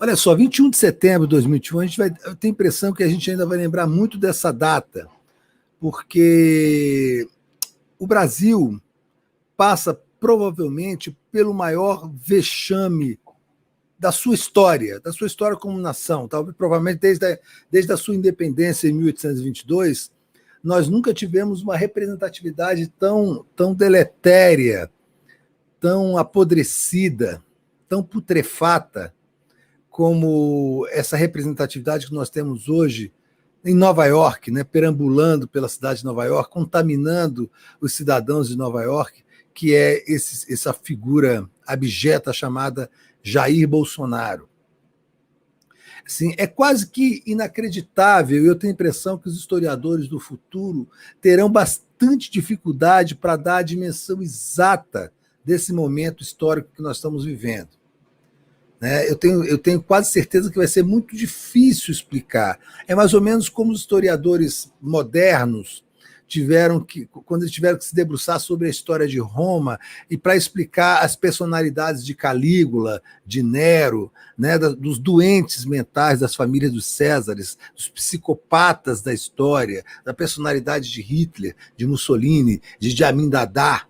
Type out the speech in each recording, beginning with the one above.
Olha só, 21 de setembro de 2021, eu tenho a impressão que a gente ainda vai lembrar muito dessa data, porque o Brasil passa provavelmente pelo maior vexame da sua história como nação. Talvez, provavelmente, desde a sua independência em 1822, nós nunca tivemos uma representatividade tão deletéria, tão apodrecida, tão putrefata, como essa representatividade que nós temos hoje em Nova York, né, perambulando pela cidade de Nova York, contaminando os cidadãos de Nova York, que é essa figura abjeta chamada Jair Bolsonaro. Assim, é quase que inacreditável, e eu tenho a impressão que os historiadores do futuro terão bastante dificuldade para dar a dimensão exata desse momento histórico que nós estamos vivendo. Eu tenho quase certeza que vai ser muito difícil explicar. É mais ou menos como os historiadores modernos quando eles tiveram que se debruçar sobre a história de Roma e para explicar as personalidades de Calígula, de Nero, né, dos doentes mentais das famílias dos Césares, dos psicopatas da história, da personalidade de Hitler, de Mussolini, de Amin Dada.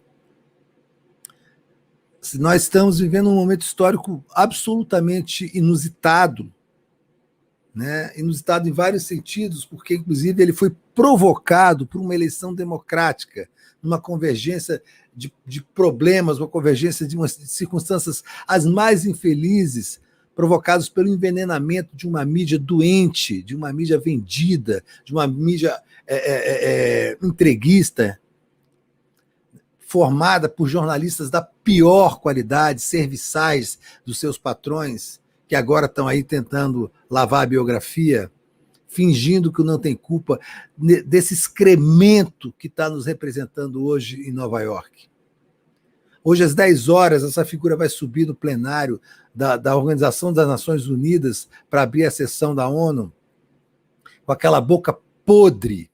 Nós estamos vivendo um momento histórico absolutamente inusitado, né? Inusitado em vários sentidos, porque, inclusive, ele foi provocado por uma eleição democrática, numa convergência de problemas, uma convergência de circunstâncias as mais infelizes, provocados pelo envenenamento de uma mídia doente, de uma mídia vendida, de uma mídia entreguista, formada por jornalistas da pior qualidade, serviçais dos seus patrões, que agora estão aí tentando lavar a biografia, fingindo que não tem culpa desse excremento que está nos representando hoje em Nova York. Hoje, às 10 horas, essa figura vai subir no plenário da Organização das Nações Unidas para abrir a sessão da ONU, com aquela boca podre,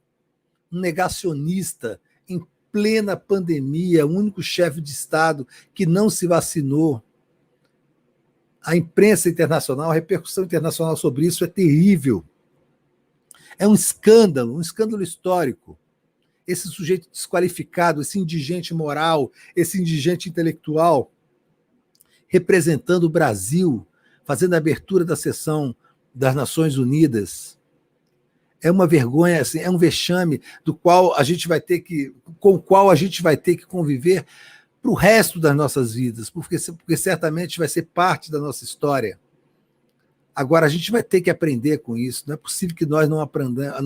um negacionista em plena pandemia, o único chefe de Estado que não se vacinou. A imprensa internacional, a repercussão internacional sobre isso é terrível. É um escândalo histórico. Esse sujeito desqualificado, esse indigente moral, esse indigente intelectual, representando o Brasil, fazendo a abertura da sessão das Nações Unidas. É uma vergonha, assim, é um vexame com o qual a gente vai ter que conviver para o resto das nossas vidas, porque certamente vai ser parte da nossa história. Agora, a gente vai ter que aprender com isso. Não é possível que nós não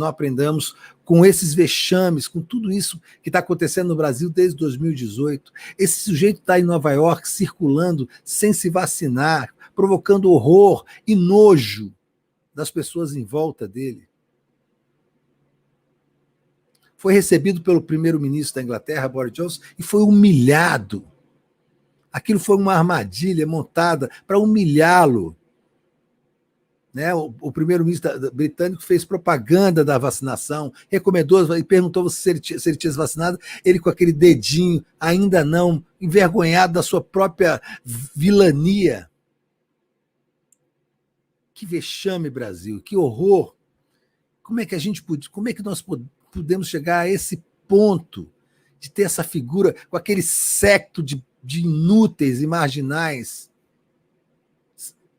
aprendamos com esses vexames, com tudo isso que está acontecendo no Brasil desde 2018. Esse sujeito está em Nova York circulando sem se vacinar, provocando horror e nojo das pessoas em volta dele. Foi recebido pelo primeiro-ministro da Inglaterra, Boris Johnson, e foi humilhado. Aquilo foi uma armadilha montada para humilhá-lo. Né? O primeiro-ministro britânico fez propaganda da vacinação, recomendou e perguntou se ele tinha se vacinado, ele com aquele dedinho, ainda não, envergonhado da sua própria vilania. Que vexame, Brasil, que horror! Como é que nós podemos chegar a esse ponto de ter essa figura com aquele séquito de inúteis e marginais,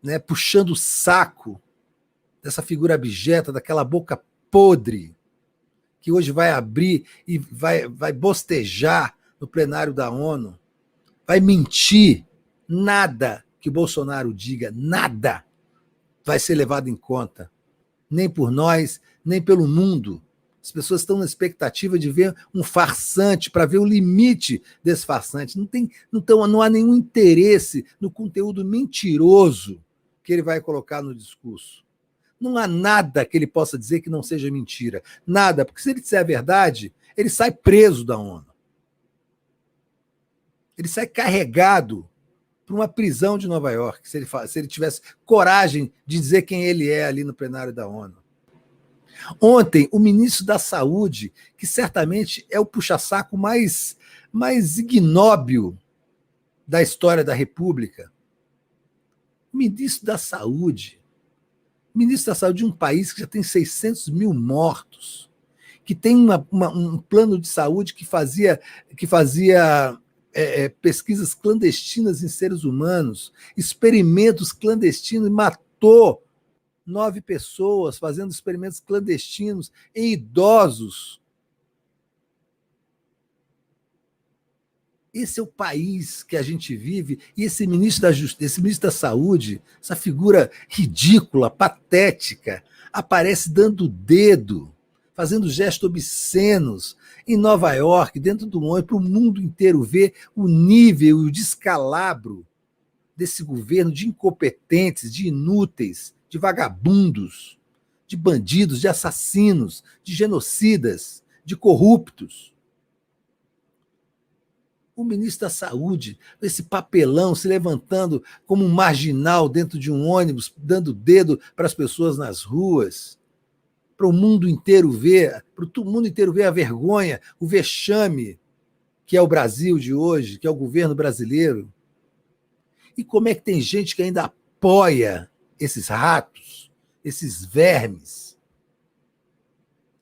né, puxando o saco dessa figura abjeta, daquela boca podre, que hoje vai abrir e vai bostejar no plenário da ONU, vai mentir, nada que Bolsonaro diga, nada vai ser levado em conta, nem por nós, nem pelo mundo. As pessoas estão na expectativa de ver um farsante, para ver o limite desse farsante. Não há nenhum interesse no conteúdo mentiroso que ele vai colocar no discurso. Não há nada que ele possa dizer que não seja mentira. Nada, porque se ele disser a verdade, ele sai preso da ONU. Ele sai carregado para uma prisão de Nova York, se ele tivesse coragem de dizer quem ele é ali no plenário da ONU. Ontem, o ministro da Saúde, que certamente é o puxa-saco mais ignóbil da história da República, o ministro da Saúde, Ministro da Saúde de um país que já tem 600 mil mortos, que tem um plano de saúde que fazia pesquisas clandestinas em seres humanos, experimentos clandestinos, e matou 9 pessoas fazendo experimentos clandestinos em idosos. Esse é o país que a gente vive, e esse ministro da Justiça, esse ministro da Saúde, essa figura ridícula, patética, aparece dando o dedo, fazendo gestos obscenos em Nova York, dentro do ônibus, para o mundo inteiro ver o nível e o descalabro desse governo de incompetentes, de inúteis, de vagabundos, de bandidos, de assassinos, de genocidas, de corruptos. O ministro da Saúde, esse papelão, se levantando como um marginal dentro de um ônibus, dando dedo para as pessoas nas ruas, para o mundo inteiro ver, a vergonha, o vexame que é o Brasil de hoje, que é o governo brasileiro. E como é que tem gente que ainda apoia esses ratos, esses vermes?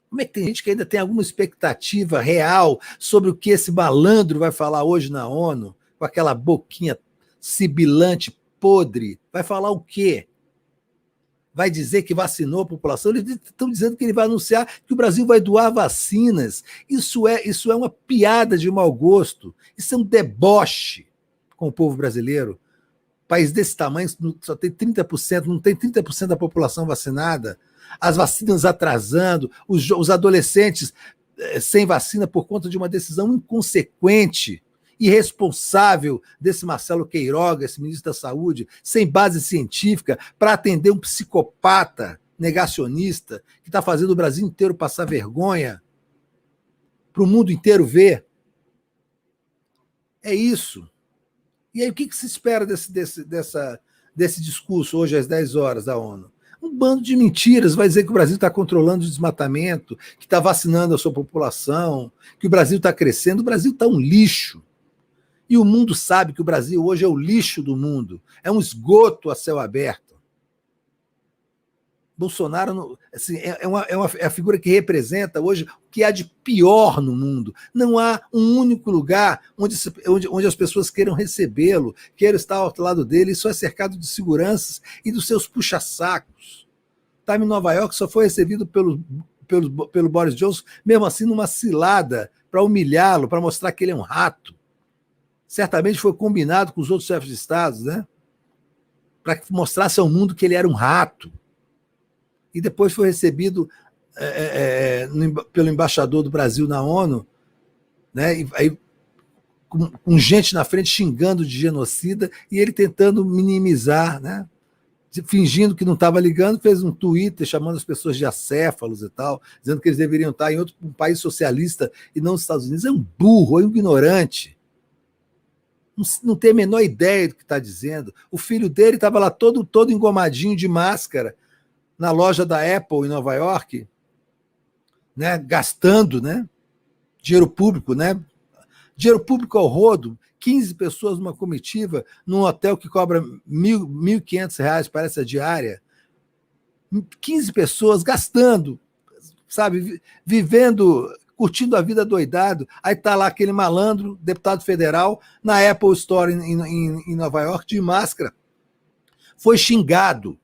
Como é que tem gente que ainda tem alguma expectativa real sobre o que esse malandro vai falar hoje na ONU, com aquela boquinha sibilante, podre? Vai falar o quê? Vai dizer que vacinou a população? Eles estão dizendo que ele vai anunciar que o Brasil vai doar vacinas. Isso é uma piada de mau gosto. Isso é um deboche com o povo brasileiro. País desse tamanho só tem 30%, não tem 30% da população vacinada. As vacinas atrasando, os adolescentes sem vacina por conta de uma decisão inconsequente, irresponsável desse Marcelo Queiroga, esse ministro da Saúde, sem base científica, para atender um psicopata negacionista que está fazendo o Brasil inteiro passar vergonha, para o mundo inteiro ver. É isso. E aí, o que se espera desse discurso hoje às 10 horas da ONU? Um bando de mentiras, vai dizer que o Brasil está controlando o desmatamento, que está vacinando a sua população, que o Brasil está crescendo. O Brasil está um lixo. E o mundo sabe que o Brasil hoje é o lixo do mundo, é um esgoto a céu aberto. Bolsonaro assim, é a figura que representa hoje o que há de pior no mundo. Não há um único lugar onde as pessoas queiram recebê-lo, queiram estar ao lado dele, e só é cercado de seguranças e dos seus puxa-sacos. Estava em Nova York, só foi recebido pelo Boris Johnson, mesmo assim numa cilada, para humilhá-lo, para mostrar que ele é um rato. Certamente foi combinado com os outros chefes de Estado, né? Para que mostrasse ao mundo que ele era um rato. E depois foi recebido pelo embaixador do Brasil na ONU, né? E aí, com gente na frente xingando de genocida, e ele tentando minimizar, né? Fingindo que não estava ligando, fez um Twitter chamando as pessoas de acéfalos e tal, dizendo que eles deveriam estar em um país socialista e não nos Estados Unidos. É um burro, é um ignorante. Não tem a menor ideia do que está dizendo. O filho dele estava lá todo engomadinho de máscara, na loja da Apple em Nova York, né, gastando, né, dinheiro público, né, dinheiro público ao rodo, 15 pessoas numa comitiva, num hotel que cobra R$1.500, parece a diária, 15 pessoas gastando, sabe, vivendo, curtindo a vida doidado. Aí está lá aquele malandro, deputado federal, na Apple Store em Nova York, de máscara, foi xingado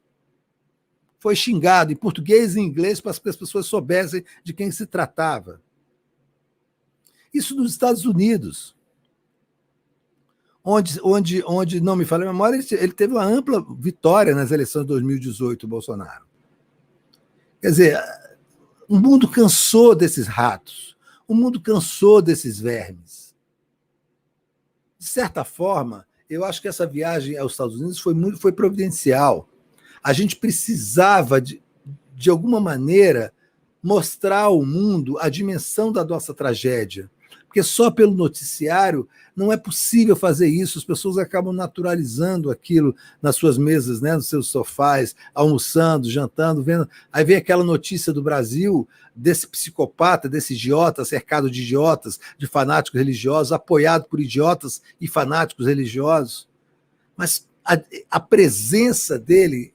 em português e em inglês para que as pessoas soubessem de quem se tratava. Isso nos Estados Unidos, onde não me falha a memória, ele teve uma ampla vitória nas eleições de 2018, o Bolsonaro. Quer dizer, o mundo cansou desses ratos, o mundo cansou desses vermes. De certa forma, eu acho que essa viagem aos Estados Unidos foi providencial. A gente precisava, de alguma maneira, mostrar ao mundo a dimensão da nossa tragédia. Porque só pelo noticiário não é possível fazer isso. As pessoas acabam naturalizando aquilo nas suas mesas, né, nos seus sofás, almoçando, jantando, vendo. Aí vem aquela notícia do Brasil, desse psicopata, desse idiota, cercado de idiotas, de fanáticos religiosos, apoiado por idiotas e fanáticos religiosos. Mas a presença dele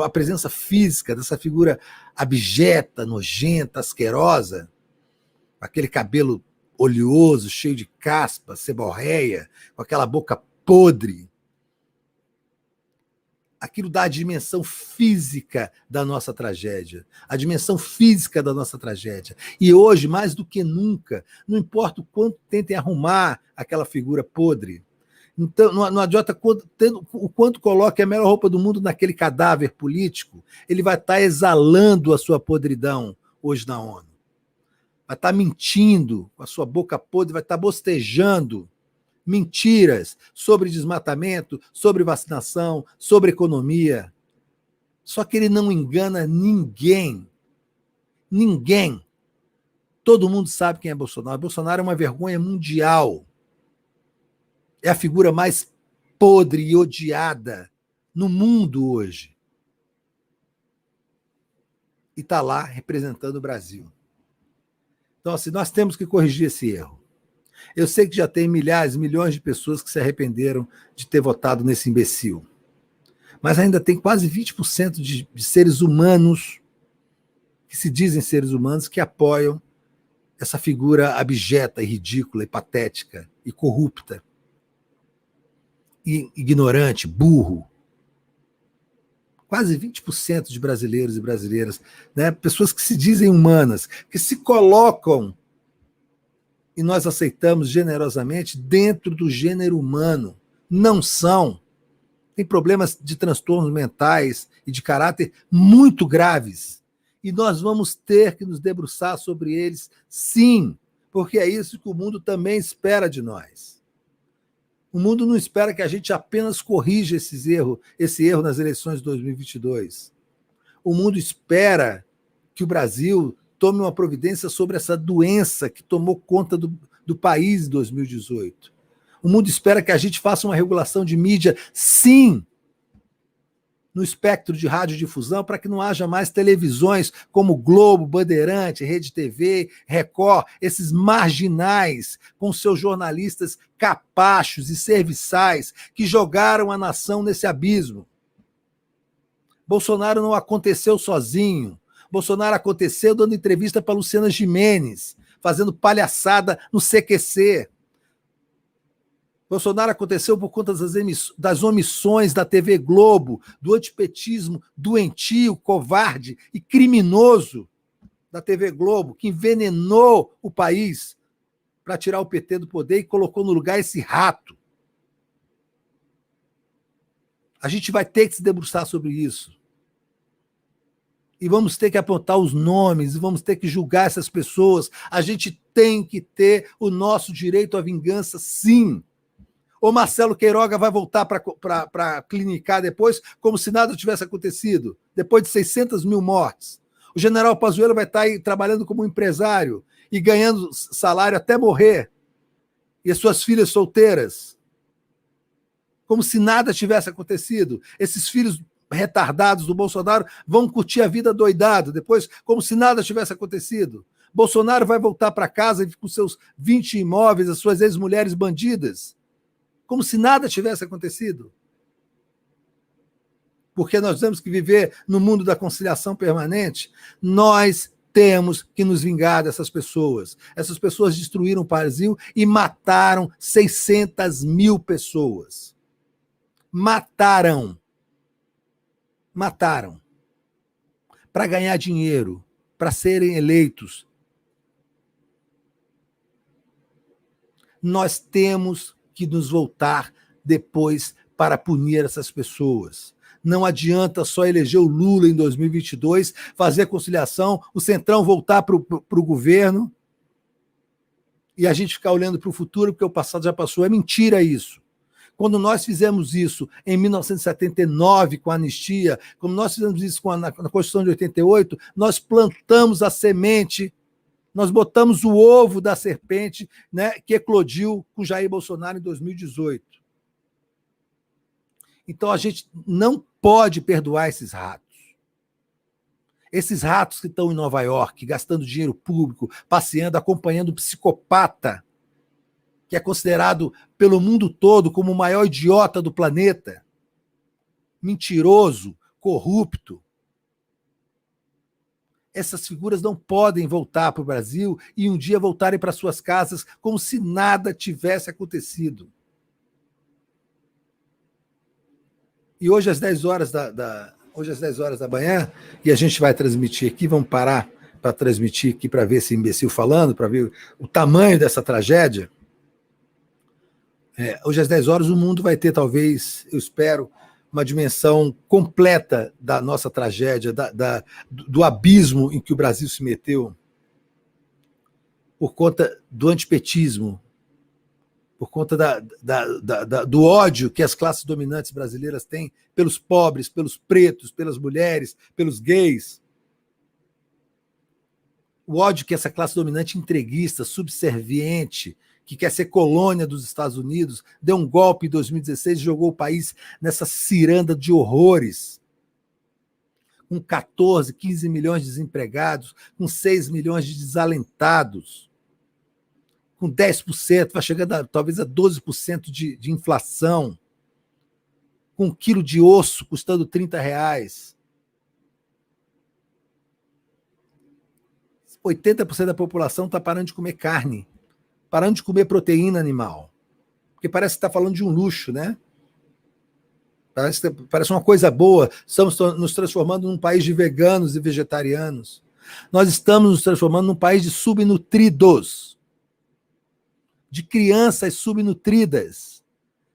a presença física dessa figura abjeta, nojenta, asquerosa, aquele cabelo oleoso, cheio de caspa, seborréia, com aquela boca podre. Aquilo dá a dimensão física da nossa tragédia, a dimensão física da nossa tragédia. E hoje, mais do que nunca, não importa o quanto tentem arrumar aquela figura podre, então não adianta o quanto coloque a melhor roupa do mundo naquele cadáver político, ele vai estar exalando a sua podridão hoje na ONU. Vai estar mentindo com a sua boca podre, vai estar bostejando mentiras sobre desmatamento, sobre vacinação, sobre economia. Só que ele não engana ninguém. Ninguém. Todo mundo sabe quem é Bolsonaro. Bolsonaro é uma vergonha mundial. É a figura mais podre e odiada no mundo hoje. E está lá representando o Brasil. Então, assim, nós temos que corrigir esse erro. Eu sei que já tem milhares, milhões de pessoas que se arrependeram de ter votado nesse imbecil. Mas ainda tem quase 20% de seres humanos, que se dizem seres humanos, que apoiam essa figura abjeta e ridícula e patética e corrupta e ignorante, burro. Quase 20% de brasileiros e brasileiras, né? Pessoas que se dizem humanas, que se colocam, e nós aceitamos generosamente, dentro do gênero humano. Não são. Tem problemas de transtornos mentais e de caráter muito graves. E nós vamos ter que nos debruçar sobre eles, sim, porque é isso que o mundo também espera de nós. O mundo não espera que a gente apenas corrija esse erro nas eleições de 2022. O mundo espera que o Brasil tome uma providência sobre essa doença que tomou conta do país em 2018. O mundo espera que a gente faça uma regulação de mídia, sim, no espectro de radiodifusão, para que não haja mais televisões como Globo, Bandeirante, Rede TV, Record, esses marginais com seus jornalistas capachos e serviçais que jogaram a nação nesse abismo. Bolsonaro não aconteceu sozinho. Bolsonaro aconteceu dando entrevista para Luciana Gimenez, fazendo palhaçada no CQC. Bolsonaro aconteceu por conta das omissões da TV Globo, do antipetismo doentio, covarde e criminoso da TV Globo, que envenenou o país para tirar o PT do poder e colocou no lugar esse rato. A gente vai ter que se debruçar sobre isso. E vamos ter que apontar os nomes, e vamos ter que julgar essas pessoas. A gente tem que ter o nosso direito à vingança, sim. O Marcelo Queiroga vai voltar para clinicar depois, como se nada tivesse acontecido, depois de 600 mil mortes. O general Pazuello vai estar aí trabalhando como empresário e ganhando salário até morrer. E as suas filhas solteiras, como se nada tivesse acontecido. Esses filhos retardados do Bolsonaro vão curtir a vida doidado depois, como se nada tivesse acontecido. Bolsonaro vai voltar para casa com seus 20 imóveis, as suas ex-mulheres bandidas, como se nada tivesse acontecido. Porque nós temos que viver no mundo da conciliação permanente. Nós temos que nos vingar dessas pessoas. Essas pessoas destruíram o Brasil e mataram 600 mil pessoas. Mataram. Para ganhar dinheiro, para serem eleitos. Nós temos que nos voltar depois para punir essas pessoas. Não adianta só eleger o Lula em 2022, fazer a conciliação, o Centrão voltar para o governo e a gente ficar olhando para o futuro, porque o passado já passou. É mentira isso. Quando nós fizemos isso em 1979 com a anistia, quando nós fizemos isso na Constituição de 88, nós plantamos a semente, nós botamos o ovo da serpente, né, que eclodiu com Jair Bolsonaro em 2018. Então a gente não pode perdoar esses ratos. Esses ratos que estão em Nova York, gastando dinheiro público, passeando, acompanhando um psicopata, que é considerado pelo mundo todo como o maior idiota do planeta, mentiroso, corrupto. Essas figuras não podem voltar para o Brasil e um dia voltarem para suas casas como se nada tivesse acontecido. E hoje às 10 horas hoje às 10 horas da manhã, e a gente vai transmitir aqui, vamos parar para transmitir aqui para ver esse imbecil falando, para ver o tamanho dessa tragédia. Hoje às 10 horas o mundo vai ter, talvez, eu espero, uma dimensão completa da nossa tragédia, do abismo em que o Brasil se meteu por conta do antipetismo, por conta do ódio que as classes dominantes brasileiras têm pelos pobres, pelos pretos, pelas mulheres, pelos gays. O ódio que essa classe dominante entreguista, subserviente, que quer ser colônia dos Estados Unidos, deu um golpe em 2016 e jogou o país nessa ciranda de horrores, com 14, 15 milhões de desempregados, com 6 milhões de desalentados, com 10%, vai chegando talvez a 12% de inflação, com 1 quilo de osso custando R$30. 80% da população está parando de comer carne, parando de comer proteína animal, porque parece que está falando de um luxo, né? Parece uma coisa boa. Estamos nos transformando num país de veganos e vegetarianos. Nós estamos nos transformando num país de subnutridos, de crianças subnutridas,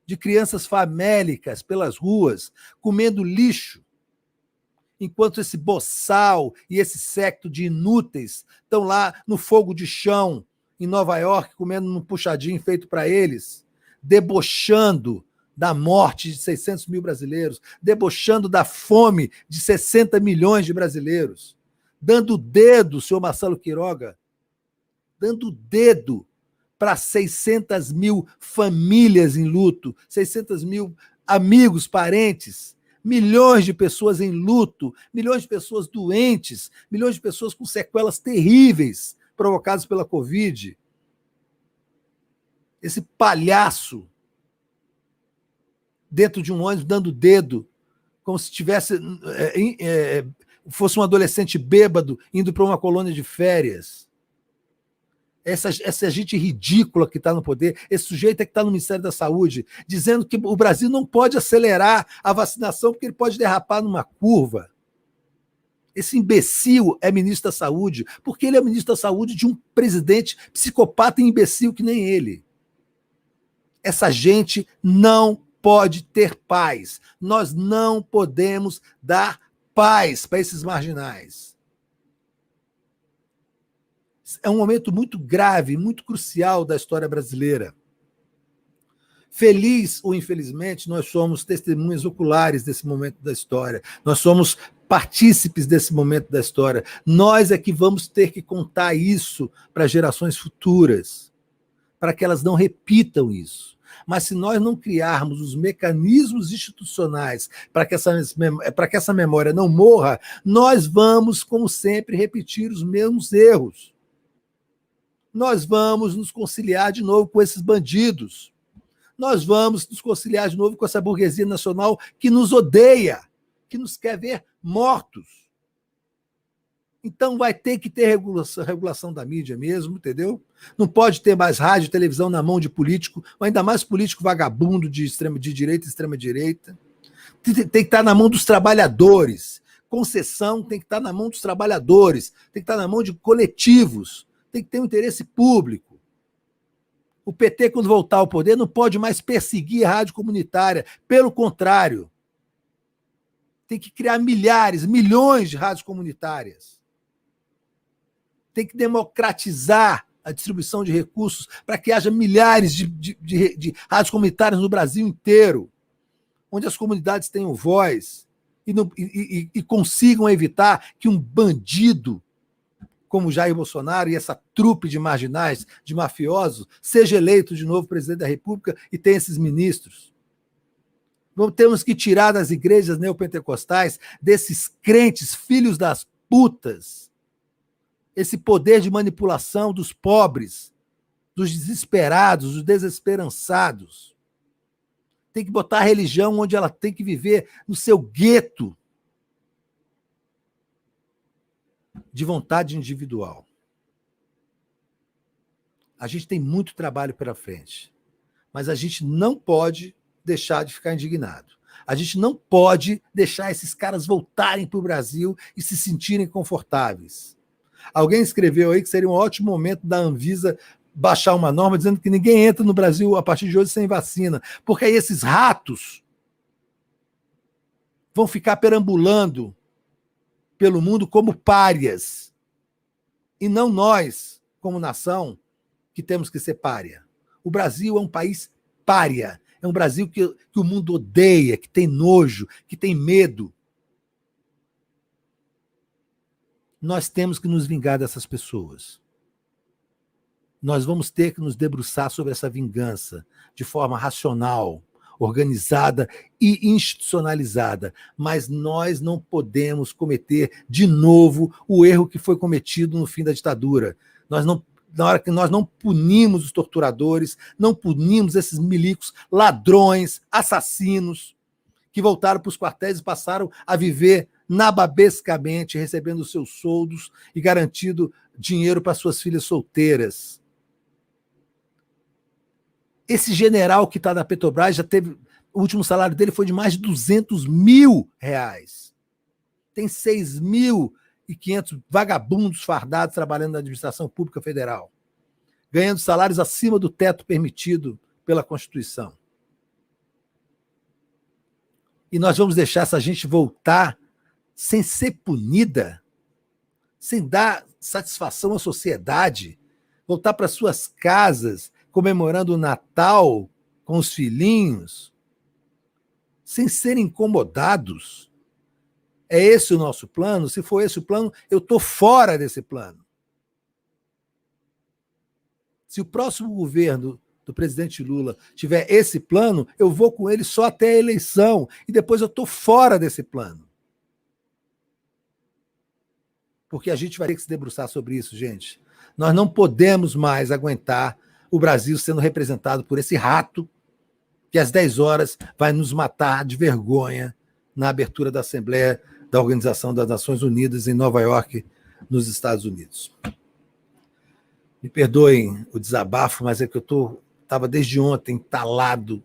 de crianças famélicas pelas ruas, comendo lixo, enquanto esse boçal e esse séquito de inúteis estão lá no fogo de chão, em Nova York, comendo um puxadinho feito para eles, debochando da morte de 600 mil brasileiros, debochando da fome de 60 milhões de brasileiros, dando o dedo, senhor Marcelo Quiroga, dando o dedo para 600 mil famílias em luto, 600 mil amigos, parentes, milhões de pessoas em luto, milhões de pessoas doentes, milhões de pessoas com sequelas terríveis provocadas pela Covid. Esse palhaço dentro de um ônibus dando dedo, como se fosse um adolescente bêbado indo para uma colônia de férias. Essa gente ridícula que está no poder, esse sujeito é que está no Ministério da Saúde, dizendo que o Brasil não pode acelerar a vacinação porque ele pode derrapar numa curva. Esse imbecil é ministro da Saúde, porque ele é ministro da Saúde de um presidente psicopata e imbecil que nem ele. Essa gente não pode ter paz. Nós não podemos dar paz para esses marginais. É um momento muito grave, muito crucial da história brasileira. Feliz ou infelizmente, nós somos testemunhas oculares desse momento da história. Nós somos partícipes desse momento da história. Nós é que vamos ter que contar isso para gerações futuras, para que elas não repitam isso. Mas se nós não criarmos os mecanismos institucionais para que essa memória não morra, nós vamos, como sempre, repetir os mesmos erros. Nós vamos nos conciliar de novo com esses bandidos. Nós vamos nos conciliar de novo com essa burguesia nacional que nos odeia, que nos quer ver mortos. Então vai ter que ter regulação da mídia mesmo, entendeu? Não pode ter mais rádio e televisão na mão de político, ainda mais político vagabundo de direita e extrema-direita. Tem que estar na mão dos trabalhadores. Concessão tem que estar na mão dos trabalhadores, tem que estar na mão de coletivos, tem que ter um interesse público. O PT, quando voltar ao poder, não pode mais perseguir a rádio comunitária. Pelo contrário, tem que criar milhares, milhões de rádios comunitárias. Tem que democratizar a distribuição de recursos para que haja milhares de rádios comunitárias no Brasil inteiro, onde as comunidades tenham voz e consigam evitar que um bandido como Jair Bolsonaro e essa trupe de marginais, de mafiosos, seja eleito de novo presidente da República e tenha esses ministros. Temos que tirar das igrejas neopentecostais, desses crentes, filhos das putas, esse poder de manipulação dos pobres, dos desesperados, dos desesperançados. Tem que botar a religião onde ela tem que viver, no seu gueto, de vontade individual. A gente tem muito trabalho pela frente, mas a gente não pode deixar de ficar indignado. A gente não pode deixar esses caras voltarem para o Brasil e se sentirem confortáveis. Alguém escreveu aí que seria um ótimo momento da Anvisa baixar uma norma dizendo que ninguém entra no Brasil a partir de hoje sem vacina, porque aí esses ratos vão ficar perambulando pelo mundo como párias, e não nós, como nação, que temos que ser pária. O Brasil é um país pária, é um Brasil que o mundo odeia, que tem nojo, que tem medo. Nós temos que nos vingar dessas pessoas. Nós vamos ter que nos debruçar sobre essa vingança de forma racional, organizada e institucionalizada, mas nós não podemos cometer de novo o erro que foi cometido no fim da ditadura. Na hora que nós não punimos os torturadores, não punimos esses milicos, ladrões, assassinos, que voltaram para os quartéis e passaram a viver nababescamente, recebendo seus soldos e garantindo dinheiro para suas filhas solteiras. Esse general que está na Petrobras já teve. O último salário dele foi de mais de R$200 mil. Tem 6.500 vagabundos fardados trabalhando na administração pública federal, ganhando salários acima do teto permitido pela Constituição. E nós vamos deixar essa gente voltar sem ser punida, sem dar satisfação à sociedade, voltar para suas casas comemorando o Natal com os filhinhos, sem serem incomodados. É esse o nosso plano? Se for esse o plano, eu estou fora desse plano. Se o próximo governo do presidente Lula tiver esse plano, eu vou com ele só até a eleição, e depois eu estou fora desse plano. Porque a gente vai ter que se debruçar sobre isso, gente. Nós não podemos mais aguentar o Brasil sendo representado por esse rato que às 10 horas vai nos matar de vergonha na abertura da Assembleia da Organização das Nações Unidas em Nova York, nos Estados Unidos. Me perdoem o desabafo, mas é que eu estava desde ontem entalado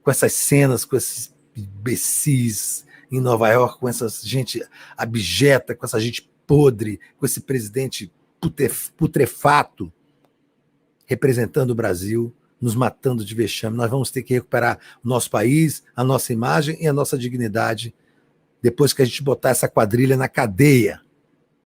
com essas cenas, com esses imbecis em Nova York, com essa gente abjeta, com essa gente podre, com esse presidente putrefato representando o Brasil, nos matando de vexame. Nós vamos ter que recuperar o nosso país, a nossa imagem e a nossa dignidade depois que a gente botar essa quadrilha na cadeia.